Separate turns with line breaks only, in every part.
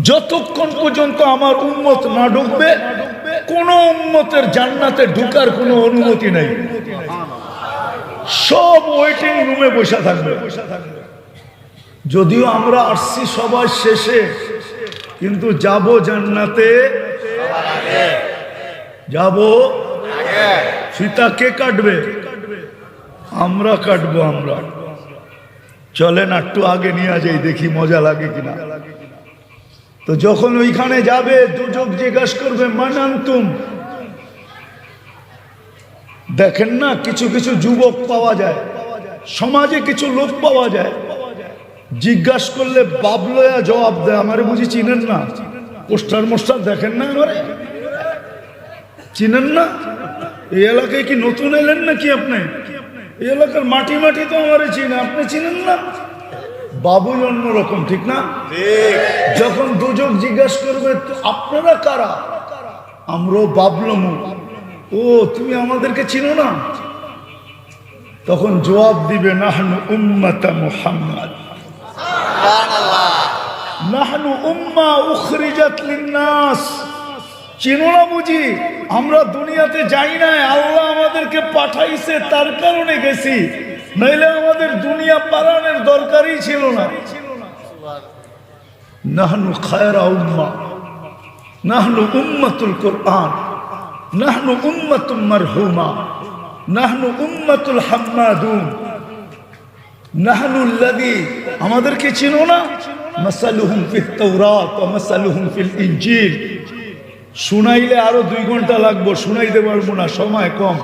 যতক্ষণ পর্যন্ত আমার উম্মত না ঢুকবে কোন উম্মতের জান্নাতে ঢুকার কোনো অনুমতি নেই। সব ওয়েটিং রুমে বসে থাকবে। যদিও আমরা আসছি সবার শেষে, কিন্তু যাব জান্নাতে, যাব। ফিতা কে কাটবে? আমরা কাটবো। আমরা চলেন একটু আগে নিয়ে যাই, দেখি মজা লাগে কিনা। তো যখন ওইখানে যাবে দুজক জিজ্ঞাসা করবে মান আনতুম। দেখেন না, কিছু কিছু যুবক পাওয়া যায় সমাজে, কিছু লোক পাওয়া যায়, জিজ্ঞাসা করলে বাবলয়া জবাব দেয়, আমারে বুঝি চিনেন না? পোস্টার মোস্টার দেখেন না? আমারে চিনেন না? এই এলাকায় কি নতুন এলেন নাকি আপনি? এই এলাকার মাটি মাটি তো আমারে চিনে, আপনি চিনেন না? বাবুই অন্যরকম, ঠিক না? যখন দুজক জিজ্ঞাসা করবে আপনারা কারা, আমরাও বাবলমু, ও তুমি আমাদেরকে চিনো না? তখন জবাব দিবে নাহনু উম্মাতা মুহাম্মাদ, নাহনু উম্মা উখরিজাত লিন্নাস। চিনো না বুঝি? আমরা দুনিয়াতে যাই নাই, আল্লাহ আমাদেরকে পাঠাইছে, তার কারণে গেছি, নইলে আমাদের দুনিয়া পালানোর দরকারই ছিল না। নাহনু খায়রা উম্মাহ, নাহনু উম্মাতুল কুরআন, নাহনু উম্মাতুম মারহুমা, নাহনু উম্মাতুল হাম্মাদুন, নাহনু আল্লাযী। আমাদেরকে চিনো না? মাসালুহুম ফিত তাওরাত ওয়া মাসালুহুম ফিল ইনজিল। শুনাইলে আরো 2 ঘন্টা লাগবে, শুনাইতে পারবো না, সময় কম।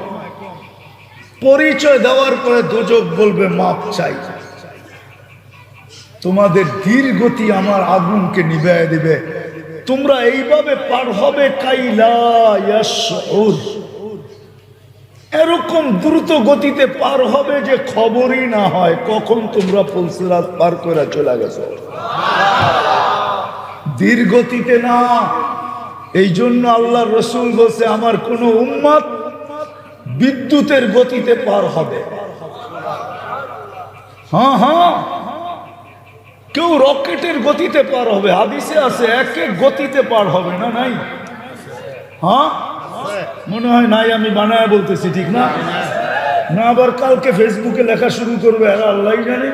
পরিচয় দেওয়ার পরে দোজক বলবে মাপ চাই। তোমাদের ধীরগতি আমার আগুনকে নিভাইয়া দিবে। তোমরা এইভাবে পার হবে কাইলা ইয়াশউর, এরকম দ্রুত গতিতে পার হবে যে খবরই না হয় কখন তোমরা পুলসিরাত পার করে চলে গেছো। ধীর গতিতে না। এই জন্য আল্লাহর রাসূল বলছে আমার কোন উম্মত বিদ্যুতের গতিতে পার হবে। হ্যাঁ হ্যাঁ, কেউ রকেটের গতিতে পার হবে, হাদিসে আছে এক এক গতিতে পার হবে না? নাই? হ্যাঁ মনে হয় নাই, আমি বানায় বলতেছি, ঠিক না? না আবার কালকে ফেসবুকে লেখা শুরু করবে, আর আল্লাহই জানে।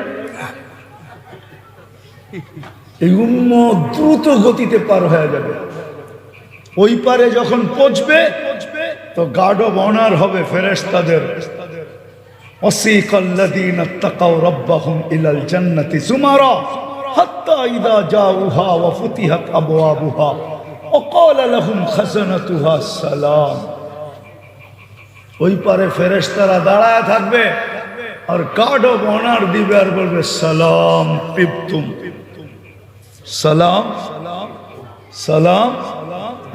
এই উম্মত দ্রুত গতিতে পার হয়ে যাবে। ওই পারে যখন পৌঁছবে তো গার্ড অব অনার হবে ফেরেশতাদের। ওয়াসিকাল্লাযীনা তাকাউ রাব্বাহুম ইলাল জান্নাতি যুমারা হাত্তা ইযা জাউহা ওয়া ফুতিহাত আবওয়াবুহা ওয়া ক্বালা লাহুম খাযানাতুহা সালাম। ওই পারে ফেরেশতারা দাঁড়ায় থাকবে আর গার্ড অব অনার দিবে আর বলবে সালাম তিবতুম, সালাম সালাম।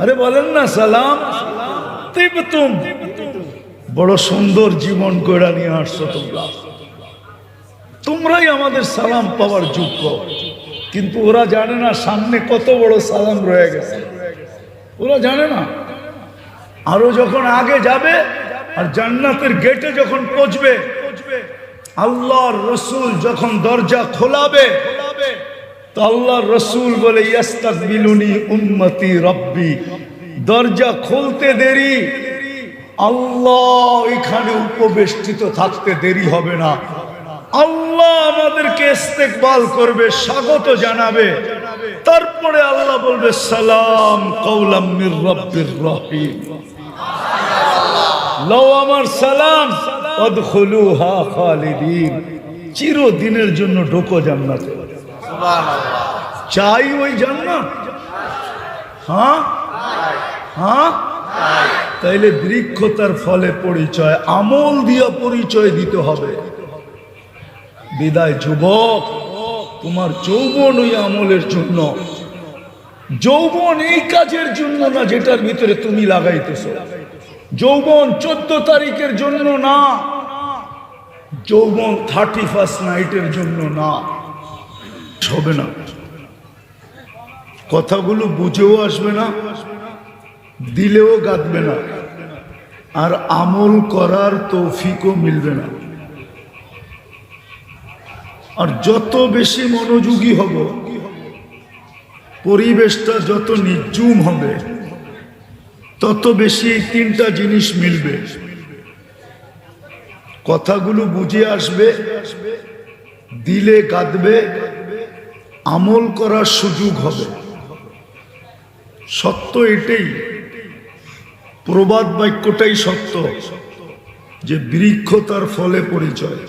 আরে বলেন না সালাম তিবতুম, বড় সুন্দর জীবন গড়া নিয়ে আসছো তোমরা, তোমরাই আমাদের সালাম পাওয়ার যোগ্য। কিন্তু ওরা জানে না সামনে কত বড় সালাম রয়ে গেছে, ওরা জানে না। আরো যখন আগে যাবে আর জান্নাতের গেটে যখন পৌঁছবে, আল্লাহর রাসূল যখন দরজা খোলাবে তো আল্লাহর রাসূল বলে ইস্তাকবিলুনি উম্মতি রব্বি। দরজা খুলতে দেরি, আল্লাহ এখানে উপবেষ্টিত থাকতে দেরি হবে না। আল্লাহ আমাদেরকে ইস্তেকবাল করবে, স্বাগত জানাবে। তারপরে আল্লাহ বলবে সালাম কাওলাম মির রাব্বির রহিম। লও আমার সালাম উদখুলুহা খালিদিন, চিরদিনের জন্য ঢোকো জান্নাতে। চাই ওই জান্নাত? হ্যাঁ হ্যাঁ। তাইলে বৃক্ষ তার ফলে পরিচয়, আমল দিয়া পরিচয় দিতে হবে। বিদায় যুবক, তোমার যৌবন ওই আমলের জন্য। যৌবন এই কাজের জন্য না যেটার ভিতরে তুমি লাগাইতেছ। যৌবন 14 তারিখের জন্য না, যৌবন 31st নাইটের জন্য না। হবে না, কথাগুলো বুঝেও আসবে না, দিলেও গাঁথবে না, আর আমল করার তৌফিকও মিলবে না। আর যত বেশি মনোযোগী হব পরিবেশটা যত নির্জুম হবে তত বেশি এই তিনটা জিনিস মিলবে। কথাগুলো বুঝে আসবে, দিলে গাঁথবে, আমল করার সুযোগ হবে। সত্য এটাই, প্রবাদ বাক্যটাই সত্য, যে বৃক্ষ তার ফলে পরিচয়।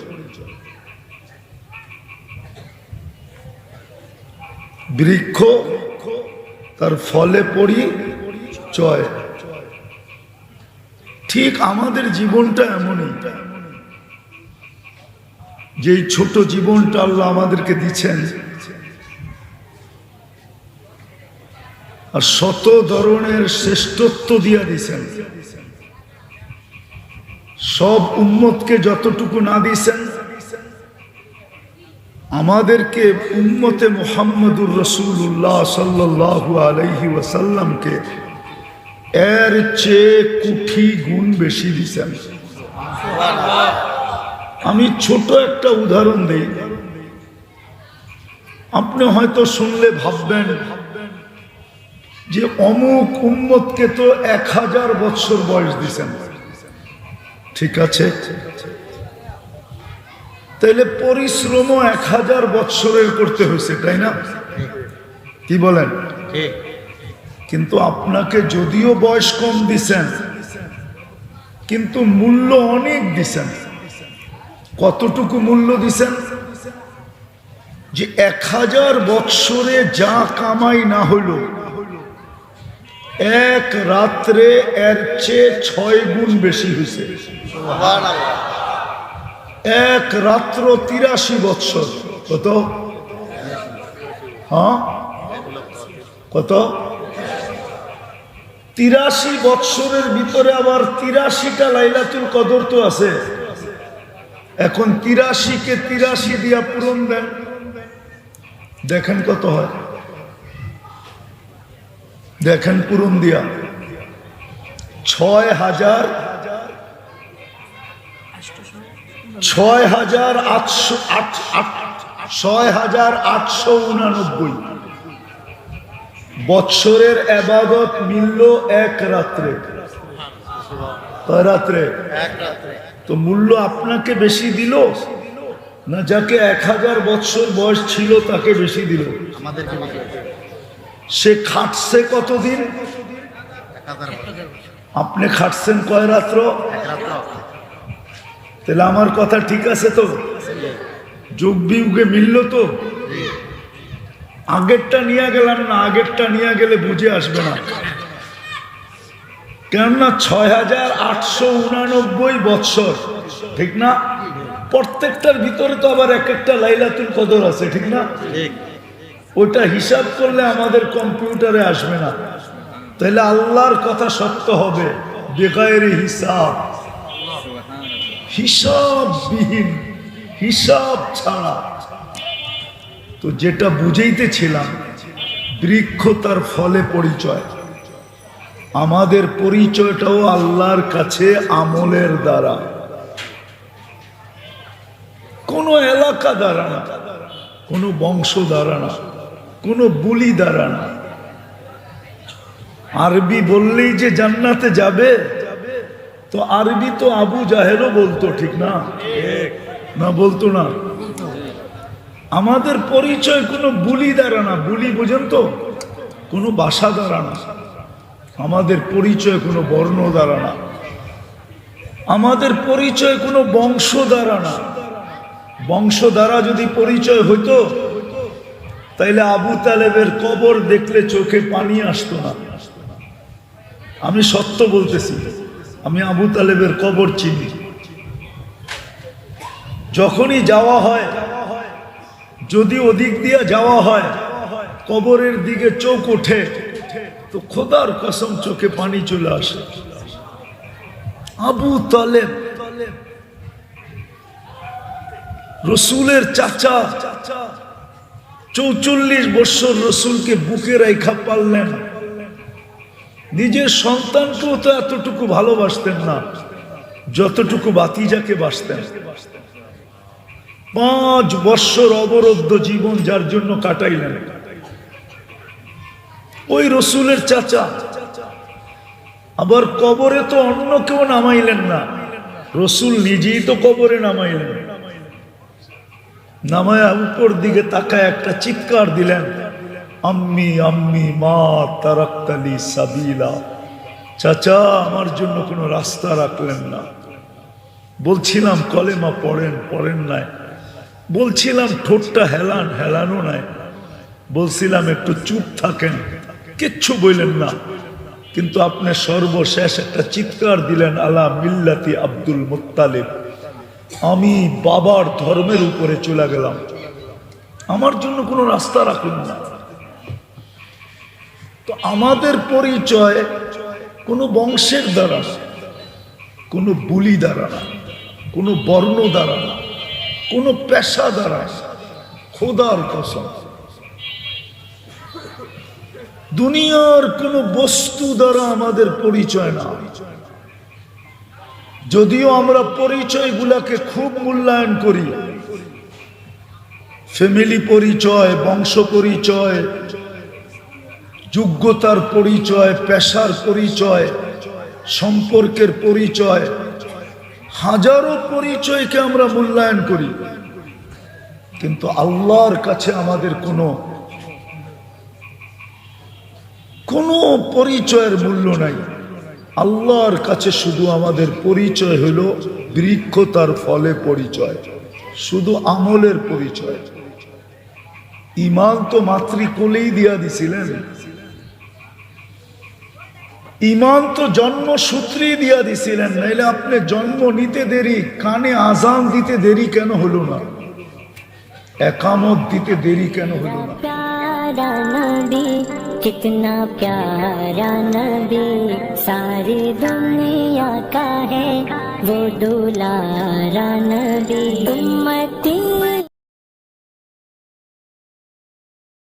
বৃক্ষ তার ফলে পরিচয়। ঠিক আমাদের জীবনটা এমনই, যে ছোট জীবনটা আল্লাহ আমাদেরকে দিচ্ছেন, আর শত ধরনের শ্রেষ্ঠত্ব দিয়া দিছেন। সব উম্মতকে যতটুকু না দিছেন, আমাদেরকে উম্মতে মুহাম্মদুর রাসূলুল্লাহ সাল্লাল্লাহু আলাইহি ওয়াসাল্লামকে এর চেয়ে কোটি গুণ বেশি দিছেন। আমি ছোট একটা উদাহরণ দেই। আপনি হয়তো শুনলে ভাববেন যে অমুক উম্মতকে তো 1000 বছর বয়স দিছেন। ঠিক আছে, তাইলে পরিশ্রমও 1000 বছরের করতে হয়েছে, তাই না? কি বলেন? কিন্তু আপনাকে যদিও বয়স কম দিছেন, কিন্তু মূল্য অনেক দিছেন। কতটুকু মূল্য দিছেন? যে 1000 বৎসরে যা কামাই না হইল, এক রাত্রে এর চেয়ে 6 গুণ বেশি হয়েছে। এক রাত্র 83 বৎসর। কত? হ্যাঁ, কত? 83 বৎসরের ভিতরে আবার 83টা লাইলাতুল কদর তো আছে। এখন 83-কে 83 দিয়া পূরণ দেন, দেখেন কত হয়। দেখেন পূরণ দিয়া 6,889 বৎসরের এবাদত মিলল এক রাত্রে। কয় রাত্রে? তো মূল্য আপনাকে বেশি দিল না যাকে 1000 বৎসর বয়স ছিল তাকে বেশি দিল? সে খাটছে কতদিন? আপনি খাটছেন কয় রাত্র? তাহলে আমার কথা ঠিক আছে তো? যুগ বিয়োগে মিলল তো? আগেরটা নিয়ে গেলাম না, আগেরটা নিয়ে গেলে বুঝে আসবে না। কেননা 6,889 বৎসর, ঠিক না? প্রত্যেকটার ভিতরে তো আবার এক একটা লাইলাতুল কদর আছে, ঠিক না? ওটা হিসাব করলে আমাদের কম্পিউটারে আসবে না। তাহলে আল্লাহর কথা সত্য হবে বেগায়ের হিসাব, হিসাববিহীন, হিসাব ছাড়া। তো যেটা বুঝাইতেছিলাম, বৃক্ষ তার ফলে পরিচয়। আমাদের পরিচয়টাও আল্লাহর কাছে আমলের দ্বারা, কোনো এলাকা দ্বারা না, কোনো বংশ দ্বারা না, কোনো বুলি দ্বারা না। আরবি বললেই যে জান্নাতে যাবে, তো আরবি তো আবু জাহেলও বলতো, ঠিক না? না বলতো না? আমাদের পরিচয় কোনো বুলি দ্বারা না। বুলি বুঝেন তো? কোনো ভাষা দ্বারা না। আমাদের পরিচয় কোনো বর্ণ দ্বারা না। আমাদের পরিচয় কোনো বংশ দ্বারা না। বংশ দ্বারা যদি পরিচয় হইতো, তাইলে আবু তালেবের কবর দেখলে চোখে পানি আসতো না। আমি সত্য বলতেছি, আমি আবু তালেবের কবর চিনি। যখনই যাওয়া হয়, যদি ওদিক দিয়ে যাওয়া হয়, কবরের দিকে চোখ ওঠে, তো খোদার কসম চোখে পানি চলে আসে। আবু তালেব রসুলের চাচা, 44 বছর রসুলকে বুকে রাইখা পারলেন। নিজের সন্তানকেও তো এতটুকু ভালোবাসতেন না যতটুকু ভাতিজাকে বাসতেন। 5 বছর অবরুদ্ধ জীবন যার জন্য কাটাইলেন। ওই রসুলের চাচা। আবার কবরে তো অন্য কেউ নামাইলেন না, রসুল নিজেই তো কবরে নামাইলেন। নামায়া উপর দিকে তাকায় একটা চিৎকার দিলেন, আম্মি আম্মি মা তারাক্তালি সাবিলা। চাচা, আমার জন্য কোনো রাস্তা রাখলেন না। বলছিলাম কলেমা পড়েন, পড়েন নাই। বলছিলাম ঠোঁটটা হেলান, হেলানো নাই। বলছিলাম একটু চুপ থাকেন, কিচ্ছু বললেন না। কিন্তু আপনি সর্বশেষ একটা চিৎকার দিলেন, আলা মিল্লাতি আব্দুল মুত্তালিব। আমি বাবার ধর্মের উপরে চলে গেলাম, আমার জন্য কোনো রাস্তা রাখলেন না। তো আমাদের পরিচয় কোনো বংশের দ্বারা না, কোনো বুলি দ্বারা না, কোনো বর্ণ দ্বারা না, কোনো পেশা দ্বারা না। খোদার কসম, দুনিয়ার কোনো বস্তু দ্বারা আমাদের পরিচয় না। যদিও আমরা পরিচয়গুলাকে খুব মূল্যায়ন করি, ফ্যামিলি পরিচয়, বংশ পরিচয়, যোগ্যতার পরিচয়, পেশার পরিচয়, সম্পর্কের পরিচয়, হাজারো পরিচয়কে আমরা মূল্যায়ন করি। কিন্তু আল্লাহর কাছে আমাদের কোনো পরিচয়ের মূল্য নাই। আল্লাহর কাছে শুধু আমাদের পরিচয় হলো বৃক্ষ, তার ফলে পরিচয়, শুধু আমলের পরিচয়। ঈমান তো মাতৃকোলেই দিয়া দিছিলেন, ঈমান তো জন্মসূত্রেই দিয়া দিছিলেন। নাইলে আপনি জন্ম নিতে দেরি, কানে আজান দিতে দেরি কেন হলো না? একামত দিতে দেরি কেন হলো না?
प्यारा नबी, कितना प्यारा नबी, सारी दुनिया का है वो दुलारा नबी। उम्मती